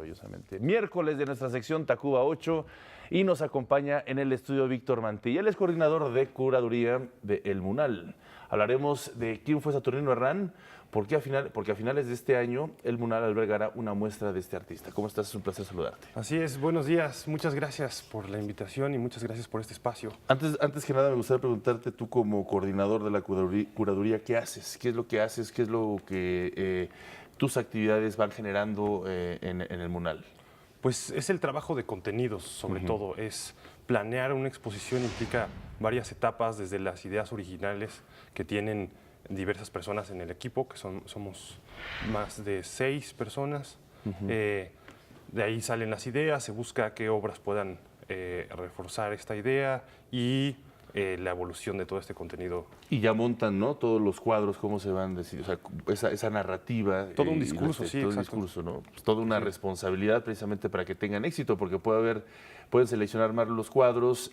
maravillosamente. Miércoles de nuestra sección Tacuba 8 y nos acompaña en el estudio Víctor Mantilla. Él es coordinador de curaduría de El Munal. Hablaremos de quién fue Saturnino Herrán, porque a finales de este año El Munal albergará una muestra de este artista. ¿Cómo estás? Es un placer saludarte. Así es, buenos días. Muchas gracias por la invitación y muchas gracias por este espacio. Antes que nada me gustaría preguntarte, tú como coordinador de la curaduría, ¿qué haces? ¿Qué es lo que haces? ¿Qué es lo que tus actividades van generando en El Munal? Pues es el trabajo de contenidos, sobre todo. Es planear una exposición, implica varias etapas, desde las ideas originales que tienen diversas personas en el equipo, que somos más de 6 personas. De ahí salen las ideas, se busca qué obras puedan reforzar esta idea y la evolución de todo este contenido. Y ya montan, ¿no? Todos los cuadros, cómo se van a decir, o sea, esa narrativa. Todo un discurso, sí, todo un exacto. discurso, ¿no? Pues toda una responsabilidad precisamente para que tengan éxito, porque pueden seleccionar más los cuadros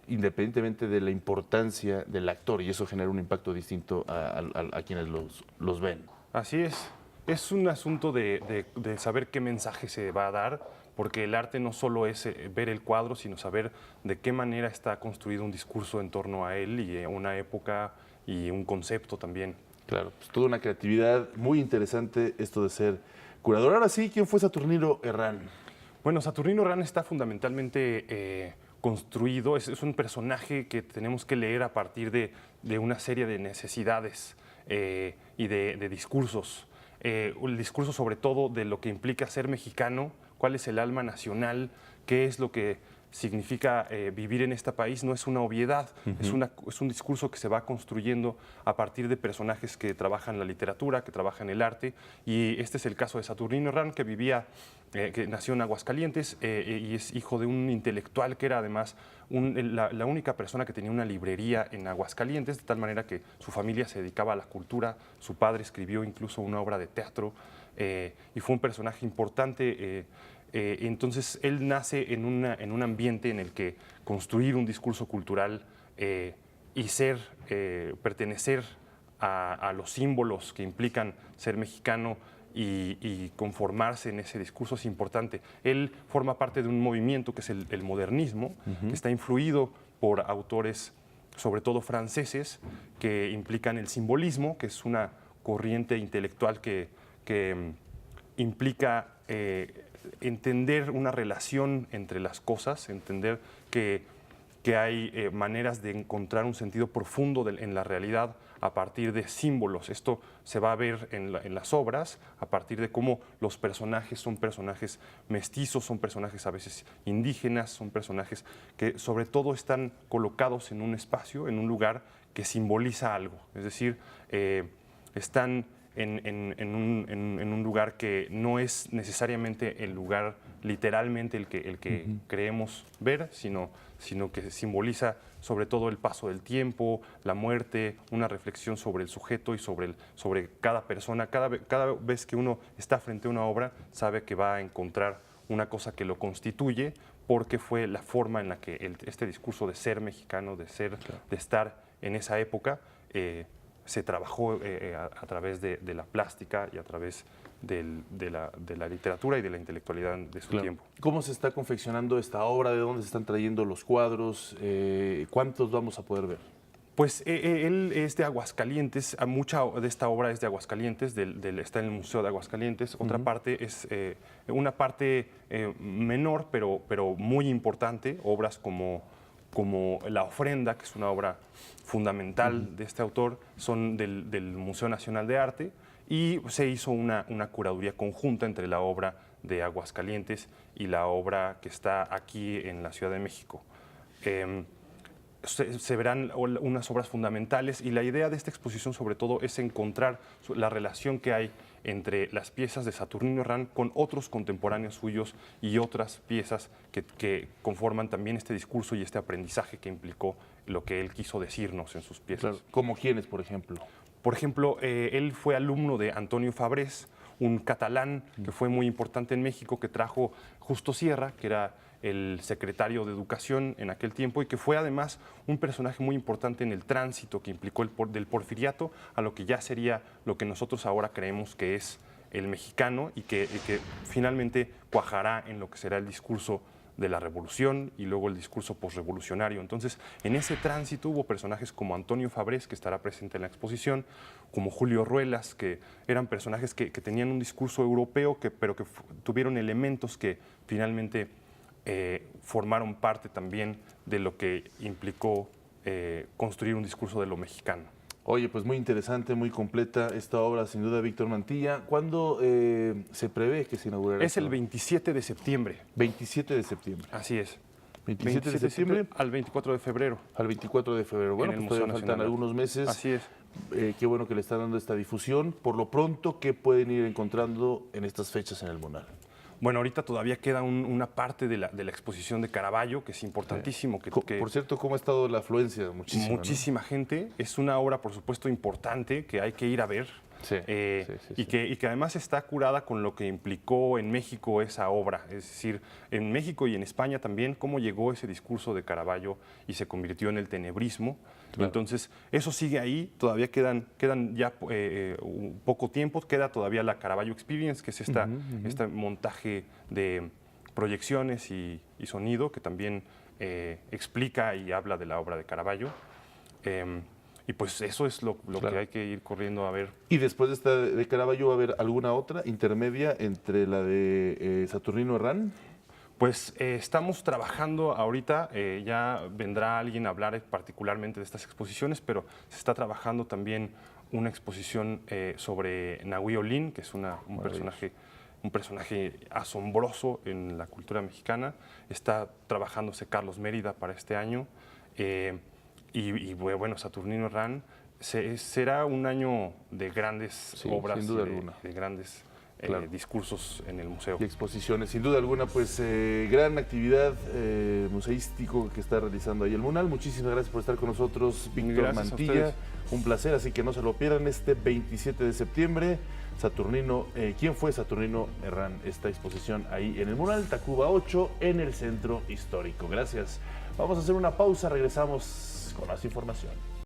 independientemente de la importancia del actor, y eso genera un impacto distinto a quienes los ven. Así es un asunto de saber qué mensaje se va a dar, porque el arte no solo es ver el cuadro, sino saber de qué manera está construido un discurso en torno a él y una época y un concepto también. Claro, pues toda una creatividad muy interesante esto de ser curador. Ahora sí, ¿quién fue Saturnino Herrán? Bueno, Saturnino Herrán está fundamentalmente construido, es un personaje que tenemos que leer a partir de una serie de necesidades y de discursos. El discurso sobre todo de lo que implica ser mexicano, cuál es el alma nacional, qué es lo que significa vivir en este país. No es una obviedad, es un discurso que se va construyendo a partir de personajes que trabajan la literatura, que trabajan el arte, y este es el caso de Saturnino Herrán, que nació en Aguascalientes y es hijo de un intelectual que era además la única persona que tenía una librería en Aguascalientes, de tal manera que su familia se dedicaba a la cultura, su padre escribió incluso una obra de teatro y fue un personaje importante. Entonces él nace en un ambiente en el que construir un discurso cultural y pertenecer a los símbolos que implican ser mexicano y conformarse en ese discurso es importante. Él forma parte de un movimiento que es el modernismo, que está influido por autores, sobre todo franceses, que implican el simbolismo, que es una corriente intelectual que implica entender una relación entre las cosas, entender que hay maneras de encontrar un sentido profundo en la realidad a partir de símbolos. Esto se va a ver en las obras, a partir de cómo los personajes son personajes mestizos, son personajes a veces indígenas, son personajes que sobre todo están colocados en un espacio, en un lugar que simboliza algo. Es decir, están en un lugar que no es necesariamente el lugar literalmente el que creemos ver, sino que simboliza sobre todo el paso del tiempo, la muerte, una reflexión sobre el sujeto y sobre cada persona. Cada vez que uno está frente a una obra, sabe que va a encontrar una cosa que lo constituye, porque fue la forma en la que este discurso de ser mexicano, de estar en esa época, se trabajó a través de la plástica y a través de la literatura y de la intelectualidad de su tiempo. ¿Cómo se está confeccionando esta obra? ¿De dónde se están trayendo los cuadros? ¿Cuántos vamos a poder ver? Pues él es de Aguascalientes, mucha de esta obra es de Aguascalientes, está en el Museo de Aguascalientes. Otra parte es una parte menor, pero muy importante, obras como La Ofrenda, que es una obra fundamental de este autor, son del Museo Nacional de Arte, y se hizo una curaduría conjunta entre la obra de Aguascalientes y la obra que está aquí en la Ciudad de México. Se verán unas obras fundamentales, y la idea de esta exposición sobre todo es encontrar la relación que hay entre las piezas de Saturnino Herrán con otros contemporáneos suyos y otras piezas que conforman también este discurso y este aprendizaje que implicó lo que él quiso decirnos en sus piezas. Claro. ¿Como quiénes, por ejemplo? Por ejemplo, él fue alumno de Antonio Fabrés, un catalán que fue muy importante en México, que trajo Justo Sierra, que era el secretario de Educación en aquel tiempo, y que fue además un personaje muy importante en el tránsito que implicó del porfiriato a lo que ya sería lo que nosotros ahora creemos que es el mexicano y que finalmente cuajará en lo que será el discurso de la revolución y luego el discurso posrevolucionario. Entonces, en ese tránsito hubo personajes como Antonio Fabrés, que estará presente en la exposición, como Julio Ruelas, que eran personajes que tenían un discurso europeo, pero que tuvieron elementos que finalmente formaron parte también de lo que implicó construir un discurso de lo mexicano. Oye, pues muy interesante, muy completa esta obra, sin duda, Víctor Mantilla. ¿Cuándo se prevé que se inaugurará? Es el 27 de septiembre. 27 de septiembre. Así es. 27 de septiembre al 24 de febrero. Al 24 de febrero. Bueno, En el pues todavía Museo faltan Nacional. algunos meses. Así es. Qué bueno que le están dando esta difusión. Por lo pronto, ¿qué pueden ir encontrando en estas fechas en el MUNAL? Bueno, ahorita todavía queda una parte de la exposición de Caravaggio, que es importantísimo. Por cierto, ¿cómo ha estado la afluencia? Muchísima. Muchísima gente. Es una obra, por supuesto, importante que hay que ir a ver. Sí, y que además está curada con lo que implicó en México esa obra. Es decir, en México y en España también, cómo llegó ese discurso de Caravaggio y se convirtió en el tenebrismo. Claro. Entonces, eso sigue ahí. Todavía quedan ya un poco tiempo. Queda todavía la Caravaggio Experience, que es este montaje de proyecciones y sonido que también explica y habla de la obra de Caravaggio. Y pues eso es lo Claro. que hay que ir corriendo a ver. Y después de esta de Caravaggio, ¿va a haber alguna otra intermedia entre la de Saturnino Herrán? Pues estamos trabajando ahorita, ya vendrá alguien a hablar particularmente de estas exposiciones, pero se está trabajando también una exposición sobre Nahui Olin, que es un personaje asombroso en la cultura mexicana. Está trabajándose Carlos Mérida para este año. Y bueno, Saturnino Herrán será un año de grandes obras, sin duda alguna. de grandes Claro. discursos en el museo. Y exposiciones. Sin duda alguna, pues gran actividad museístico que está realizando ahí el MUNAL. Muchísimas gracias por estar con nosotros, Víctor Gracias a Mantilla. ustedes. Un placer, así que no se lo pierdan este 27 de septiembre. Saturnino, ¿quién fue Saturnino Herrán? Esta exposición ahí en el MUNAL Tacuba 8 en el Centro Histórico. Gracias. Vamos a hacer una pausa, regresamos con más información.